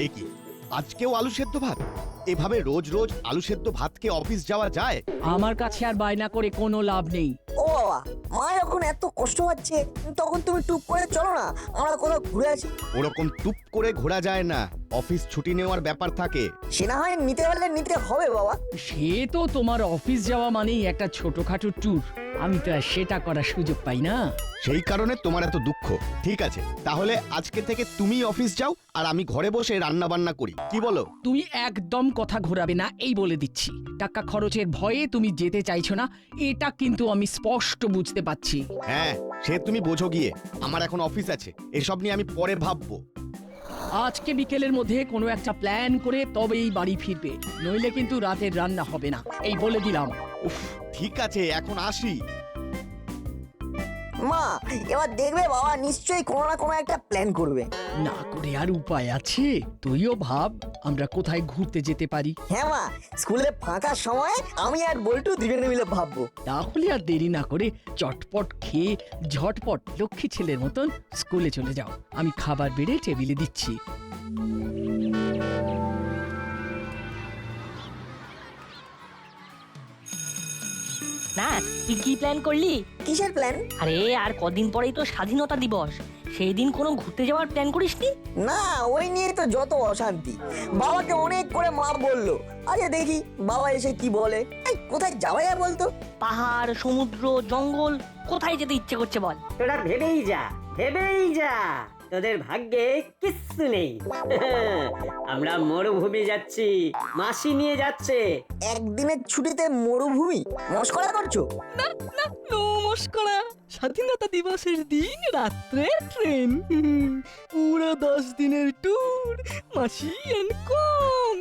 এ কি, আজকেও আলু সেদ্ধ ভাত? এভাবে রোজ রোজ আলু সেদ্ধ ভাতকে অফিস যাওয়া যায়? আমার কাছে আর বায়না করে কোনো লাভ নেই। ও বাবা, মা যখন এত কষ্ট হচ্ছে তখন তুমি টুক করে চলো না, আমরা কোথাও ঘুরে আসি। ওরকম টুপ করে ঘোরা যায় না, অফিস ছুটি নেওয়ার ব্যাপার থাকে। সে না হয় নিতে পারলে নিতে হবে বাবা। সে তো তোমার অফিস যাওয়া মানেই একটা ছোটখাটো ট্যুর, আমি তো আর সেটা করার সুযোগ পাই না। সেই কারণে তোমার এত দুঃখ। ঠিক আছে, তাহলে আজকে থেকে তুমি অফিস যাও আর আমি ঘরে বসে রান্না বান্না করি, কি বলো? তুমি একদম কথা ঘোরাবে না, এই বলে দিচ্ছি। টাকা খরচের ভয়ে তুমি যেতে চাইছো না, এটা কিন্তু আমি স্পষ্ট বুঝতে পারছি। হ্যাঁ, সে তুমি বোঝো গিয়ে। আমার এখন অফিস আছে, এসব নিয়ে আমি পরে ভাববো। আজকে বিকেলের মধ্যে কোনো একটা প্ল্যান করে তবেই বাড়ি ফিরবে, নইলে কিন্তু রাতের রান্না হবে না, এই বলে দিলাম। উফ, ঠিক আছে, এখন আসি। মা, এবার দেখবে বাবা নিশ্চয়ই কোনো না কোনো একটা প্ল্যান করবে। না করে আর উপায় আছে? তুইও ভাব আমরা কোথায় ঘুরতে যেতে পারি। হ্যাঁ মা, স্কুলে ফাঁকা সময় আমি আর বল্টু দুজনে মিলে ভাববো। তাহলে আর দেরি না করে চটপট খেয়ে ঝটপট লক্ষ্মী ছেলের মতন স্কুলে চলে যাও। আমি খাবার বেড়ে টেবিলে দিচ্ছি। না, তুই কি প্ল্যান করলি? কিসের প্ল্যান? আরে আর কদিন পরেই তো স্বাধীনতা দিবস, সেই দিন কোনো ঘুরতে যাওয়ার প্ল্যান করিসনি? না, ওই নিয়ে তো যত অশান্তি। বাবাকে অনেক করে মা বললো, আরে দেখি বাবা এসে কি বলে। এই কোথায় যাওয়া যায় বলতো? পাহাড়, সমুদ্র, জঙ্গল, কোথায় যেতে ইচ্ছে করছে বল? তোরা ভেবেই যা, ভেবেই যা, তোদের ভাগ্যে কিচ্ছু নেই। আমরা মরুভূমি যাচ্ছি, মাসি নিয়ে যাচ্ছে। একদিনের ছুটিতে মরুভূমি? মস্করা করছো? নমস্কার। স্বাধীনতা দিবসের দিন রাত্রে ট্রেন, পুরো 10 দিনের ট্যুর, মাসি এন্ড কং।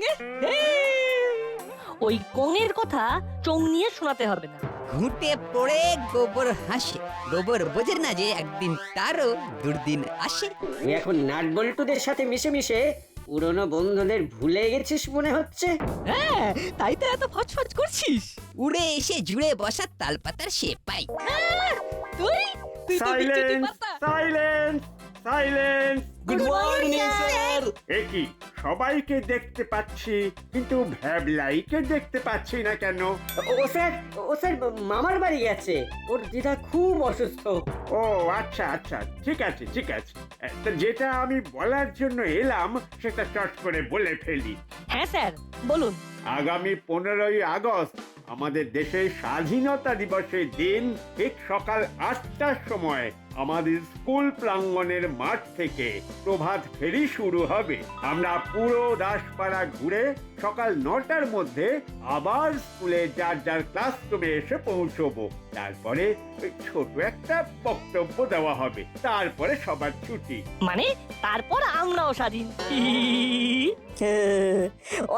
ওই কঙের কথা চোখ নিয়ে শোনাতে হবে না। ঘুঁটে পড়ে গোবর হাসে, গোবর বোঝে না যে একদিন তারও দুর্দিন আসে। তুই এখন নাটবল্টুদের সাথে মিশে মিশে পুরনো বন্ধুদের ভুলে গেছিস মনে হচ্ছে। হ্যাঁ, তাই তো এত ফচফচ করছিস। উড়ে এসে জুড়ে বসা তালপাতার সে পাই। তুই তো বিচ্ছুটি সাইলেন্স, পাতা। Silence, silence. Good morning sir. একই সবাইকে দেখতে পাচ্ছি, কিন্তু ভ্যাবলাইকে দেখতে পাচ্ছি না কেন? ও স্যার মামার বাড়ি গেছে, ওর দিদা খুব অসুস্থ। ও আচ্ছা আচ্ছা, ঠিক আছে ঠিক আছে। তা যেটা আমি বলার জন্য এলাম সেটা চট করে বলে ফেলি। হ্যাঁ স্যার, বলুন। আগামী 15ই আগস্ট আমাদের দেশের স্বাধীনতা দিবসের দিন ঠিক সকাল 8টার সময় আমাদের স্কুল প্রাঙ্গণের মাঠ থেকে প্রভাত ফেরি শুরু হবে। আমরা পুরো দাসপাড়া ঘুরে সকাল 9টার মধ্যে আবার স্কুলে যার যার ক্লাসরুমে এসে পৌঁছবো। তারপরে ছোট একটা বক্তব্য দেওয়া হবে, তারপরে সবার ছুটি। মানে তারপর আমরাও স্বাধীন।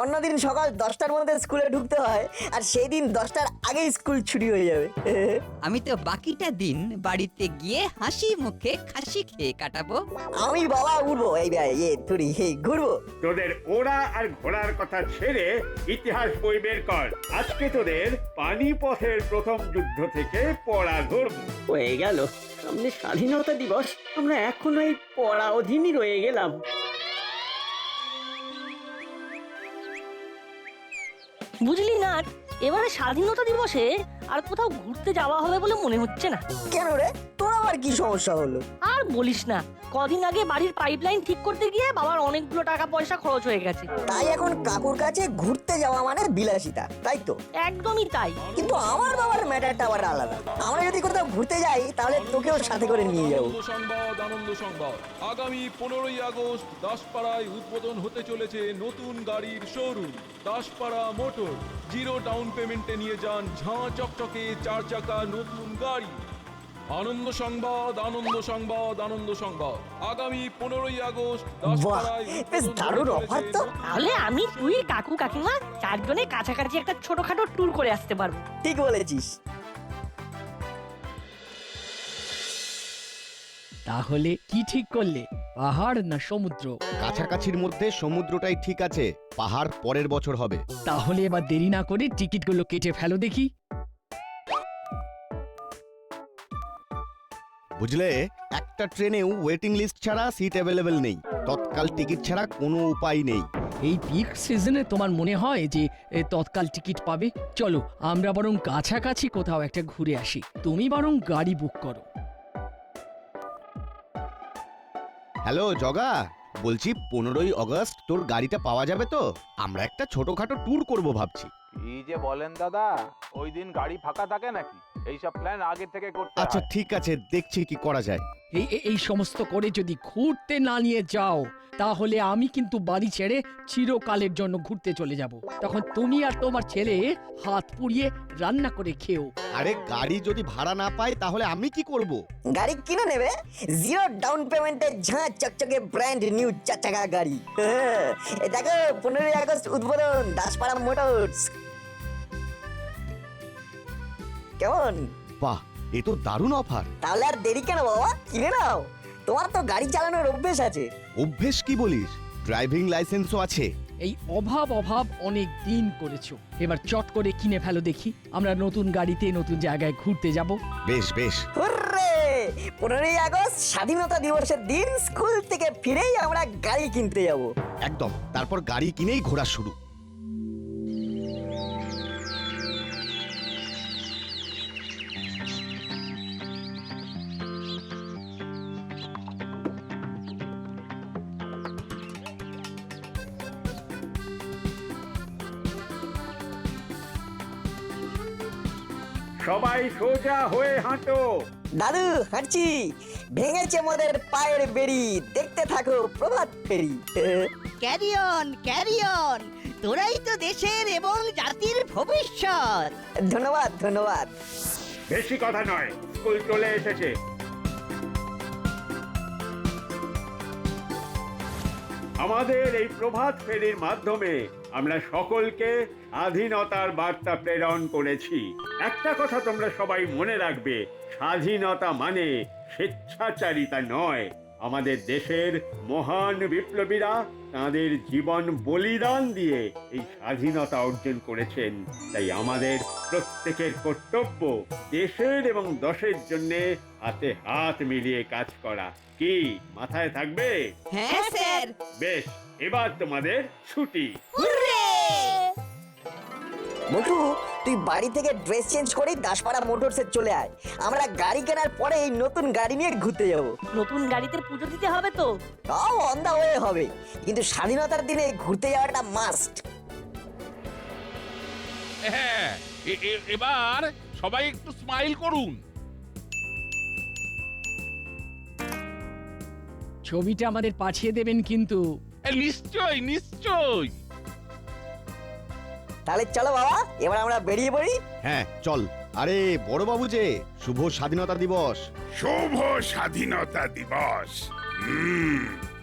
অন্যদিন সকাল 10টার মধ্যে স্কুলে ঢুকতে হয়, আর সেই দিন 10টার আগেই স্কুল ছুটি হয়ে যাবে। আমি তো বাকিটা দিন বাড়িতে গিয়ে হাসি মুখে খাসি খেয়ে কাটাবো। আমি বাবা উঠবো, ঘুরবো। তোদের ওরা আর ঘোড়ার কথা ছেড়ে ইতিহাস বই বের কর। আজকে তোদের পানিপথের প্রথম যুদ্ধ থেকে পড়া ধরবো। হয়ে গেল, সামনে স্বাধীনতা দিবস, আমরা এখনো এই পড়া অধীনই রয়ে গেলাম। বুঝলি না, এবারে স্বাধীনতা দিবসে আর কোথাও ঘুরতে যাওয়া হবে বলে মনে হচ্ছে না। কেন রে, তোর আবার কি সমস্যা হলো? আর বলিস না, কদিন আগে বাড়ির পাইপলাইন ঠিক করতে গিয়ে বাবার অনেকগুলো টাকা পয়সা খরচ হয়ে গেছে। তাই এখন কাকুর কাছে ঘুরতে যাওয়া মানে বিলাসিতা, তাই তো? একদমই তাই। কিন্তু আমার বাবার ম্যাটারটা আবার আলাদা। আমরা যদি কোথাও ঘুরতে যাই তাহলে তোকেও সাথে করে নিয়ে যাবো। আনন্দ সংবাদ, আগামী 15ই আগস্ট দাসপাড়ায় উদ্বোধন হতে চলেছে নতুন গাড়ির showroom Daspara motor. Zero down পেমেন্টে নিয়ে যান ঝাঁ চকচকে 4 চাকা নতুন গাড়ি। আনন্দ সংবাদ, আনন্দ সংবাদ, আনন্দ সংবাদ, আগামী 15ই আগস্ট দাসপাড়ায় বেশ দারুণ অফার তো। তাহলে আমি, তুই, কাকু, কাকিমা 4 জনে কাছাকাছি একটা ছোটখাটো ট্যুর করে আসতে পারবো। ঠিক বলেছিস। তাহলে কি ঠিক করলে, পাহাড় না সমুদ্র? কাছাকাছির মধ্যে সমুদ্রটাই ঠিক আছে, পাহাড় পরের বছর হবে। তাহলে এবার দেরি না করে টিকিটগুলো কেটে ফেলো দেখি। বুঝলে, একটা ট্রেনেও ওয়েটিং লিস্ট ছাড়া সিট অ্যাভেলেবেল নেই, তৎকাল টিকিট ছাড়া কোনো উপায় নেই। এই পিক সিজনে তোমার মনে হয় যে তৎকাল টিকিট পাবে? চলো আমরা বরং কাছাকাছি কোথাও একটা ঘুরে আসি, তুমি বরং গাড়ি বুক করো। হ্যালো জগা, বলছি 15ই আগস্ট তোর গাড়িটা পাওয়া যাবে তো? আমরা একটা ছোটখাটো ট্যুর করব ভাবছি। কি যে বলেন দাদা, ওই দিন গাড়ি ফাঁকা থাকে নাকি? এইসব প্ল্যান আগে থেকে করতে আচ্ছা হয়। ঠিক আছে, দেখছি কি করা যায়। এই সমস্ত করে যদি ঘুরতে না নিয়ে যাও তাহলে আমি কিন্তু বাড়ি ছেড়ে চিরকালের জন্য ঘুরতে চলে যাব। তখন তুমি আর তোমার ছেলে হাত পুড়িয়ে রান্না করে খেও। আরে গাড়ি যদি ভাড়া না পাই তাহলে আমি কি করব? গাড়ি কিনে নেবে, 0 ডাউন পেমেন্টে ঝাঁ চকচকে ব্র্যান্ড নিউ 4 চাকা গাড়ি। এই দেখো 15ই আগস্ট উদ্বোধন দাসপাড়া মোটরস। কেমন? বাহ, এ তো দারুণ অফার। তাহলে আর দেরি কেন বাবা, কিনে নাও। তোমার তো গাড়ি চালানোর অভ্যেস আছে। অভ্যেস কি বলিস? ড্রাইভিং লাইসেন্সও আছে। এই অভাব অনেক দিন করেছো, এবার চট করে কিনে ফেলো দেখি, আমরা নতুন গাড়িতে নতুন জায়গায় ঘুরতে যাব। বেশ বেশ। হুররে! 15ই আগস্ট স্বাধীনতা দিবসের দিন স্কুল থেকে ফিরেই আমরা গাড়ি কিনতে যাব। একদম, তারপর গাড়ি কিনেই ঘোরা শুরু। সবাই সোজা হয়ে হাঁটো। দাদু হাঁটছি, ভেঙেছে মোদের পায়ের বেড়ি, দেখতে থাকো প্রভাত ফেরি। ক্যারি অন, তোরাই তো দেশের এবং জাতির ভবিষ্যৎ। ধন্যবাদ ধন্যবাদ। বেশি কথা নয়, স্কুল চলে এসেছে। আমাদের এই প্রভাত ফেরির মাধ্যমে আমরা সকলকে স্বাধীনতার বার্তা প্রেরণ করেছি। একটা কথা তোমরা সবাই মনে রাখবে, স্বাধীনতা মানে স্বেচ্ছাচারিতা নয়। আমাদের দেশের মহান বিপ্লবীরা তাদের জীবন বলিদান দিয়ে এই স্বাধীনতা অর্জন করেছেন। তাই আমাদের প্রত্যেকের কর্তব্য দেশের এবং দশের জন্য হাতে হাত মিলিয়ে কাজ করা। কি মাথায় থাকবে? হ্যাঁ স্যার। বেশ, এবার তোমাদের ছুটি। মোটু, তুই বাড়ি থেকে ড্রেস চেঞ্জ করে দাসপাড়া মোটরসে চলে আয়। আমরা গাড়ি কেনার পরে এই নতুন গাড়ি নিয়ে ঘুরতে যাব। নতুন গাড়িতে পুজো দিতে হবে তো? তাও অন দা ওয়ে হবে, কিন্তু স্বাধীনতার দিনে ঘুরতে যাওয়াটা মাস্ট। হ্যাঁ, এবার সবাই একটু স্মাইল করুন। ছবিটা আমাদের পাঠিয়ে দেবেন কিন্তু। নিশ্চয় নিশ্চয়। তাহলে চলো বাবা, এবার আমরা বেরিয়ে পড়ি। হ্যাঁ চল। আরে বড় বাবু যে, শুভ স্বাধীনতা দিবস। শুভ স্বাধীনতা দিবস।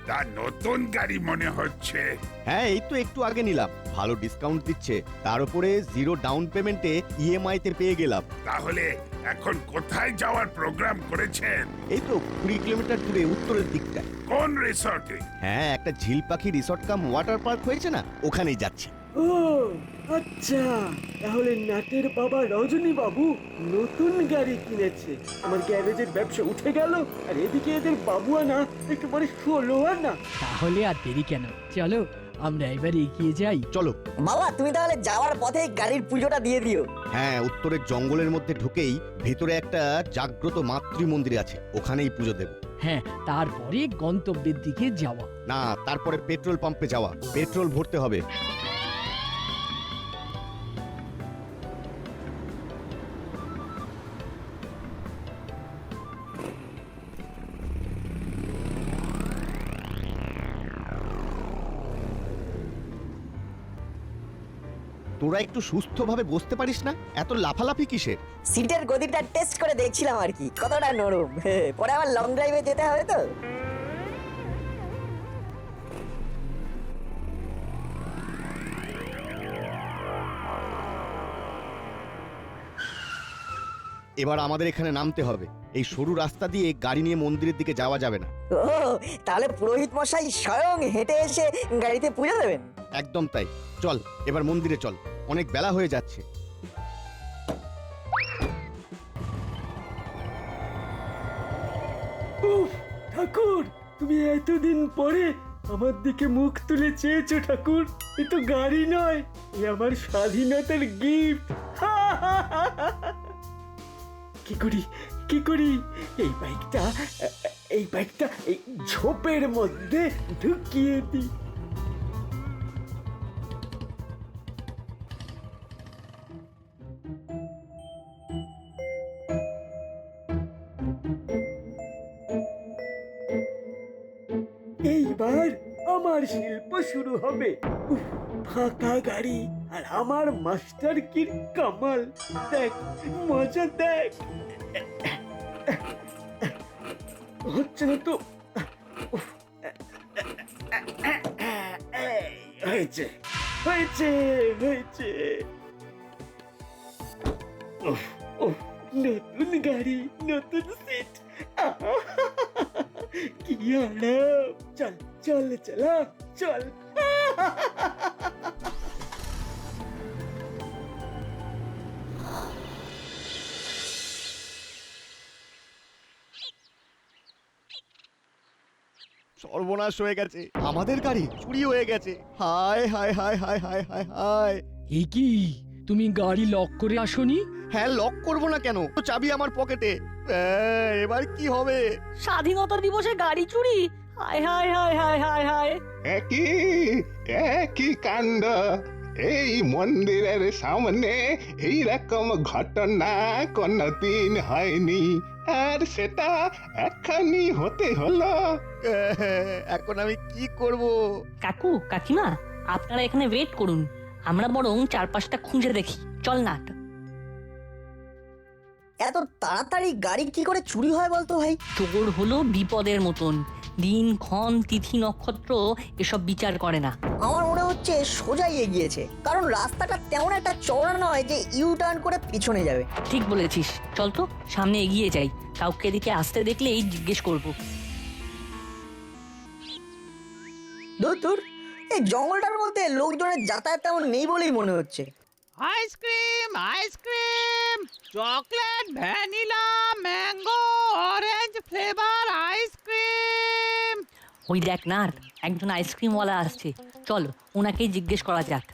তা নতুন গাড়ি মনে হচ্ছে। হ্যাঁ এই তো একটু আগে নিলাম, ভালো ডিসকাউন্ট দিচ্ছে, তার উপরে 0 ডাউন পেমেন্টে ইএমআই তে পেয়ে গেলাম। তাহলে এখন কোথায় যাওয়ার প্রোগ্রাম করেছেন? এই তো 20 কিলোমিটার দূরে উত্তরের দিকটায়। কোন রিসর্টে? হ্যাঁ, একটা ঝিল পাখি রিসর্ট কাম ওয়াটার পার্ক হয়েছে না, ওখানেই যাচ্ছি। ও আচ্ছা, তাহলে নাটের বাবা রজনী বাবু নতুন গাড়ি কিনেছে। আমার গ্যারেজের ব্যবসা উঠে গেল, আর এদিকে এদের বাবু আনা একেবারে 16 আনা। তাহলে আর দেরি কেন, চলো আমরা এবার এগিয়ে যাই। চলো বাবা, তুমি তাহলে যাওয়ার পথে গাড়ির পুজোটা দিয়ে দিও। হ্যাঁ, উত্তরের জঙ্গলের মধ্যে ঢুকেই ভেতরে একটা জাগ্রত মাতৃ মন্দির আছে, ওখানেই পুজো দেব। হ্যাঁ, তারপরে গন্তব্যের দিকে যাওয়া। না, তারপরে পেট্রোল পাম্পে যাওয়া, পেট্রোল ভরতে হবে। তোরা একটু সুস্থভাবে বসতে পারিস না? এত লাফালাফি কিসের? সিটের গদিটা টেস্ট করে দেখছিলাম আর কি, কতটা নরম। পরে আবার লং ড্রাইভে যেতে হবে তো। এবার আমাদের এখানে নামতে হবে। এই সরু রাস্তা দিয়ে গাড়ি নিয়ে মন্দিরের দিকে যাওয়া যাবে না। ও, তাহলে পুরোহিত মশাই স্বয়ং হেঁটে এসে গাড়িতে পুজো দেবেন? একদম তাই। চল এবার মন্দিরে চল, অনেক বেলা হয়ে যাচ্ছে। উফ, ঠাকুর তুমি এতদিন পরে আমার দিকে মুখ তুলে চেয়েছো ঠাকুর। এ তো গাড়ি নয়, এ আমার স্বাধীনতার গিফট। কি করি এই বাইকটা এই ঝোপের মধ্যে ঢুকিয়ে দিই। এইবার আমার শিল্প শুরু হবে। উফ, ফাঁকা গাড়ি আর আমার মাস্টার কি কামাল। দেখ মজা দেখ। হচ্ছে না তো। উফ, হয়েছে হয়েছে হয়েছে। উফ, উফ, নতুন গাড়ি, নতুন সিট। কি আরাম। চল চল চলা চল। সর্বনাশ হয়ে গেছে, আমাদের গাড়ি চুরি হয়ে গেছে। হায় হায় হায় হায় হায় হায় হায়। এ কি, তুমি গাড়ি লক করে আসোনি? হ্যাঁ, লক করবো না কেন? তো চাবি আমার পকেটে। এবার কি হবে? স্বাধীনতা দিবসে গাড়ি চুরি? হায় হায় হায় হায় হায় হায়। একই কাণ্ড। এই মন্দিরের সামনে এইরকম ঘটনা কোনদিন হয়নি, আর সেটা এখনই হতে হলো। এখন আমি কি করব? কাকু কাকিমা, আপনারা এখানে ওয়েট করুন, আমরা বরং চারপাশটা খুঁজে দেখি। চল না। এত তাড়াতাড়ি গাড়ি কি করে চুরি হয় বলতো ভাই? চোর হলো বিপদের মতন, দিন ক্ষণ তিথি নক্ষত্র এসব বিচার করে না। আমার মনে হচ্ছে সোজাই এগিয়েছে, কারণ রাস্তাটা তেমন একটা চওড়া নয় যে ইউ টার্ন করে পিছনে যাবে। ঠিক বলেছিস, চল তো সামনে এগিয়ে যাই, কাউকে এদিকে আসতে দেখলেই জিজ্ঞেস করব। দূর, এই জঙ্গলটার মধ্যে লোকজনের যাতায়াত তেমন নেই বলেই মনে হচ্ছে। Ice cream ice cream, chocolate, vanilla, mango, orange flavour ice cream. ওই দেখ না, একজন আইসক্রিমওয়ালা আসছে, চল ওনাকেই জিজ্ঞেস করা যাক।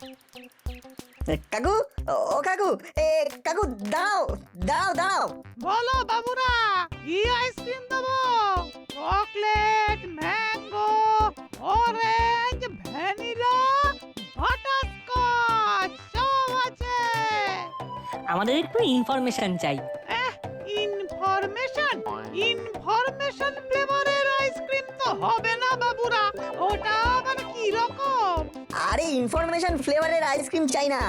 কাকু, ও কাকু, কাকু দাঁড়াও দাঁড়াও দাঁড়াও। বলো বাবুরা, কি আইসক্রিম দেবো? Chocolate, mango, orange, vanilla, butterscotch সব আছে। আমাদের একটু ইনফরমেশন চাই। ইনফরমেশন ফ্লেভারের আইসক্রিম তো হবে না বাবুরা, ওটা আবার কি রকম? আরে ইনফরমেশন ফ্লেভারের আইসক্রিম চাই না,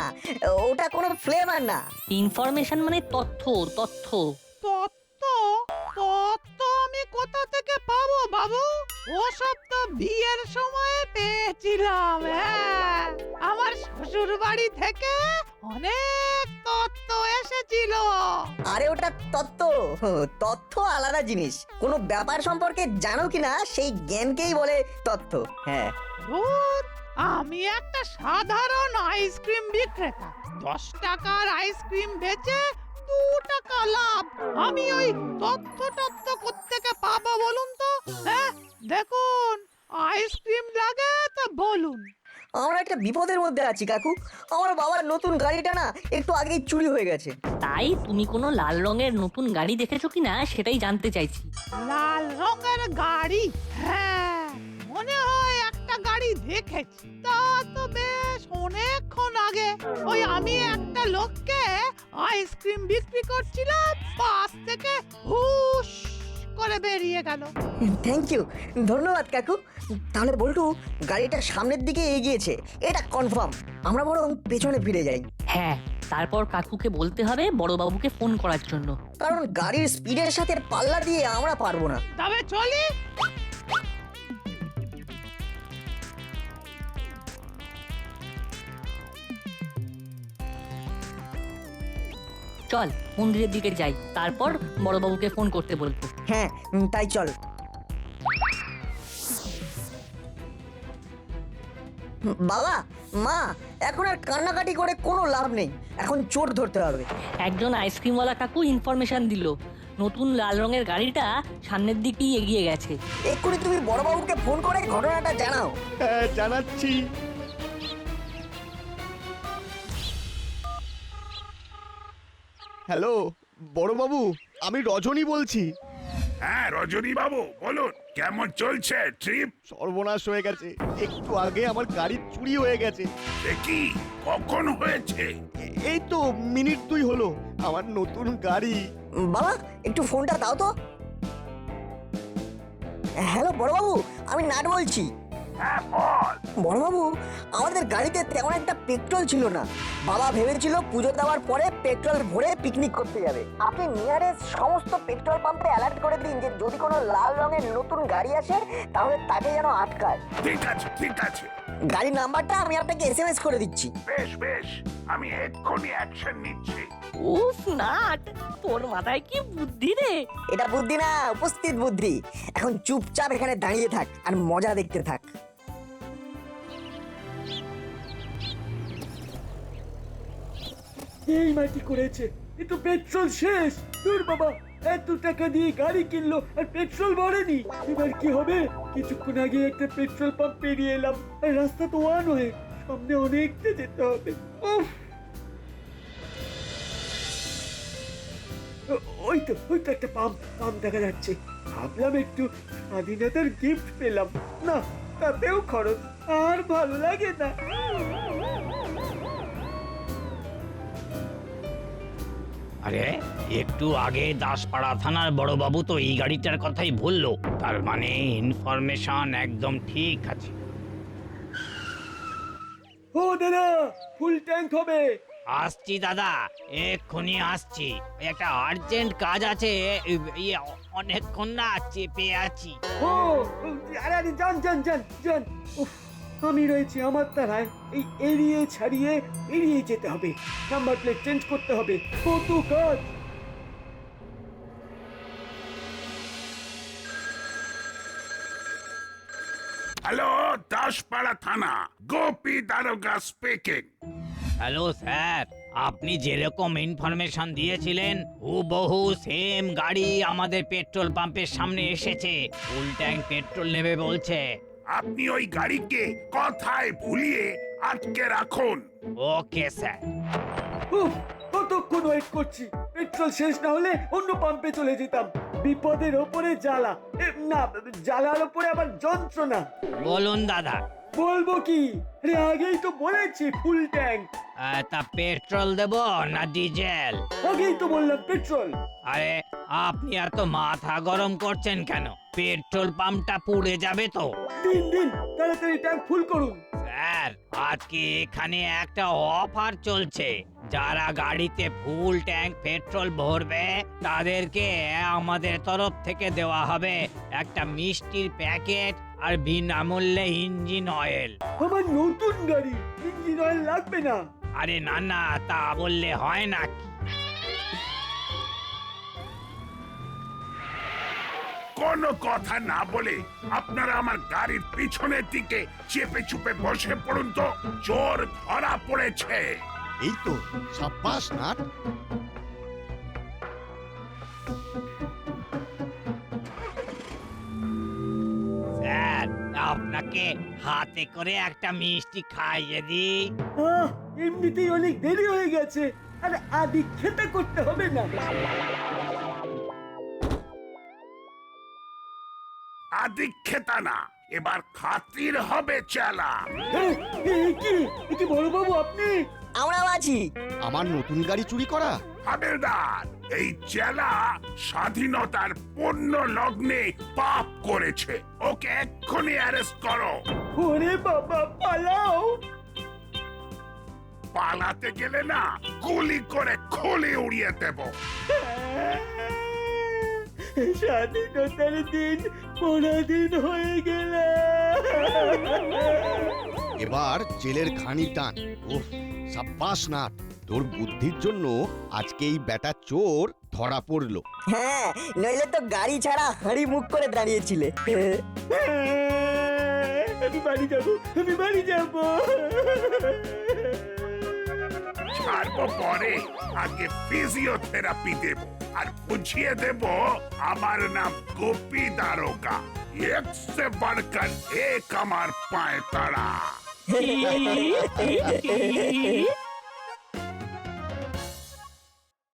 ওটা কোনো ফ্লেভার না। ইনফরমেশন মানে তথ্য। তথ্য তথ্য আমি কোথা থেকে পাবো বাবু? ওসব তো বিয়ের সময় পেয়েছিলাম। হ্যাঁ, আমার শ্বশুর বাড়ি থেকে অনেক তথ্য এসেছিল। আরে ওটা তথ্য আলাদা জিনিস। কোনো ব্যাপার সম্পর্কে জানো কিনা সেই জ্ঞানকেই বলে তথ্য। হ্যাঁ, আমি একটা সাধারণ আইসক্রিম বিক্রেতা, 10 টাকার আইসক্রিম বেচে 2 টাকা লাভ। আমি ওই তথ্য কোত্থেকে পাবো বলুন তো? হ্যাঁ, দেখুন আইসক্রিম লাগে তো বলুন। আমরা একটা বিপদের মধ্যে আছি কাকু। আমার বাবার নতুন গাড়িটা না একটু আগেই চুরি হয়ে গেছে। তাই তুমি কোনো লাল রঙের নতুন গাড়ি দেখেছো কিনা সেটাই জানতে চাইছি। লাল রঙের গাড়ি? হ্যাঁ, মনে হয় একটা গাড়ি দেখেছি, তা তো বেশ অনেকক্ষণ আগে। ওই আমি একটা লোককে আইসক্রিম বিক্রি করছিলাম, পাশ থেকে হুশ করে বেরিয়ে গেল। থ্যাংক ইউ, ধন্যবাদ কাকু। তাহলে বল্টু গাড়িটা সামনের দিকে এগিয়েছে, এটা কনফার্ম। আমরা বরং পেছনে ফিরে যাই। হ্যাঁ, তারপর কাকুকে বলতে হবে বড়বাবুকে ফোন করার জন্য, কারণ গাড়ির স্পিডের সাথে পাল্লা দিয়ে আমরা পারবো না। তবে চলি। চল মন্দিরের দিকে যাই, তারপর বড়বাবুকে ফোন করতে বলবো। হ্যাঁ, তাই চল। বাবা, মা, এখন আর কান্নাকাটি করে কোনো লাভ নেই, এখন চোর ধরতে হবে। একজন আইসক্রিমওয়ালা কাকু ইনফরমেশন দিল, নতুন লাল রঙের গাড়িটা সামনের দিকেই এগিয়ে গেছে। এক্ষুনি তুমি বড়বাবুকে ফোন করে ঘটনাটা জানাও। হ্যাঁ, জানাচ্ছি। হ্যালো বড়বাবু, আমি রজনী বলছি। হ্যাঁ রজনী বাবু বলুন, কেমন চলছে ট্রিপ? সর্বনাশ হয়ে গেছে, একটু আগে আমার গাড়ি চুরি হয়ে গেছে। সে কি, কখন হয়েছে? এই তো মিনিট 2 হলো। আমার নতুন গাড়ি। বাবা একটু ফোনটা দাও তো। হ্যালো বড়বাবু, আমি নাট বলছি। হ্যাঁ বল। বড়বাবু, আমাদের গাড়িতে তেমন একটা পেট্রোল ছিল না। বাবা ভেবেছিল পুজো দেওয়ার পরে পেট্রোল ভরে পিকনিক করতে যাবে। আপনি নিয়ারেস্ট সমস্ত পেট্রোল পাম্পে অ্যালার্ট করে দিন যে যদি কোনো লাল রঙের নতুন গাড়ি আসে তাহলে তাকে যেন আটকায়। ঠিক আছে ঠিক আছে। গাড়ির নাম্বারটা আমি আপনাকে SMS করে দিচ্ছি। বেশ বেশ, আমি এক্ষুনি অ্যাকশন নিচ্ছি। উফ নাট, তোর মাথায় কি বুদ্ধি রে! এটা বুদ্ধি না, উপস্থিত বুদ্ধি। এখন চুপচাপ এখানে দাঁড়িয়ে থাক আর মজা দেখতে থাক। এই মাটি করেছে, কিন্তু পেট্রোল শেষ। দূর বাবা, এত টাকা দিয়ে গাড়ি কিনলো আর পেট্রোল ভরেনি। এবার কি হবে? কিছুক্ষণ আগে একটা পেট্রোল পাম্প পেরিয়ে এলাম আর রাস্তা তো ওয়ান হয়ে, সামনে অনেকটা যেতে হবে। উফ, ওই তো একটা পাম্প দেখা যাচ্ছে। ভাবলাম একটু স্বাধীনতার গিফট পেলাম, না তাতেও খরচ, আর ভালো লাগে না। আরে একটু আগে দাসপাড়া থানার বড়বাবু তো এই গাড়িটার কথাই বললো, তার মানে ইনফরমেশন একদম ঠিক আছে। ও দাদা, ফুল ট্যাঙ্ক হবে। আসছি দাদা, এক্ষুনি আসছি। একটা আর্জেন্ট কাজ আছে, অনেকক্ষণ না চেপে আছি। ও আরে আরে, যান। উফ, আমি রয়েছি আমার তারায়। এই এড়িয়ে ছাড়িয়ে এড়িয়ে যেতে হবে, নাম্বার প্লেট চেঞ্জ করতে হবে, কত কাজ। হ্যালো, দাসপাড়া থানা, গোপী দারোগা স্পিকিং। হ্যালো স্যার, আপনি যেরকম ইনফরমেশন দিয়েছিলেন হুবহু সেম গাড়ি আমাদের পেট্রোল পাম্পের সামনে এসেছে। ফুল ট্যাঙ্ক পেট্রোল নেবে বলছে। আপনি ওই গাড়িকে কথায় ভুলিয়ে আটকে রাখুন। Okay sir. উফ, কতক্ষণ ওয়েট করছি। পেট্রোল শেষ না হলে অন্য পাম্পে চলে যেতাম। বিপদের ওপরে জ্বালা, না জ্বালার ওপরে আবার যন্ত্রণা। বলুন দাদা। বলবো কি, আরে আগেই তো বলেছি ফুল ট্যাঙ্ক। তা পেট্রোল দেব না ডিজেল? আগেই তো বললাম পেট্রোল। আরে আপনি এত মাথা গরম করছেন কেন? পেট্রোল পাম্পটা পুড়ে যাবে তো। দিন তাড়াতাড়ি ট্যাঙ্ক ফুল করুন। স্যার, আজকে এখানে একটা অফার চলছে। যারা গাড়িতে ফুল ট্যাঙ্ক পেট্রোল ভরবে তাদেরকে আমাদের তরফ থেকে দেওয়া হবে একটা মিষ্টির প্যাকেট আর বিনামূল্যে ইঞ্জিন অয়েল। আমার নতুন গাড়ি, ইঞ্জিন অয়েল লাগবে না। আরে না, তা বললে হয় নাকি? কোনো কথা না বলে আপনারা আমার গাড়ির পিছনের দিকে চেপে চুপে বসে পড়ুন তো, চোর ধরা পড়েছে। এই তো, সাব্বাস নাট। স্যার, আপনাকে হাতে করে একটা মিষ্টি খাইয়ে দিই। এমনিতেই অনেক দেরি হয়ে গেছে, আর আদি খেতে করতে হবে না। আদিক্ষেতা না, এবার খাতির হবে চালা। কি বড়বাবু আপনি? আমরাও আছি। আমার নতুন গাড়ি চুরি করা? হাবেলদার, এই চেলা স্বাধীনতার পূর্ণ লগ্নে পাপ করেছে। ওকে এক্ষুনি অ্যারেস্ট করো। ওরে বাবা, পালাও। পালাতে গেলে না গুলি করে খুলি উড়িয়ে দেব। স্বাধীনতার দিন পরাধীন হয়ে গেল। এবার জেলের ঘানি টান। ওহ, সাব্বাস নাট, তোর বুদ্ধির জন্য আজকে এই বেটা চোর ধরা পড়লো। হ্যাঁ, নইলে তো গাড়ি ছাড়া হাঁড়ি মুখ করে দাঁড়িয়েছিলে। আমি বাড়ি যাবো। ছাড়বো পরে, আগে ফিজিওথেরাপি দেব আর বুঝিয়ে দেব আমার নাম গোপী দারোগা। এক সে বাড়কর এক আমার পায়ে তাড়া।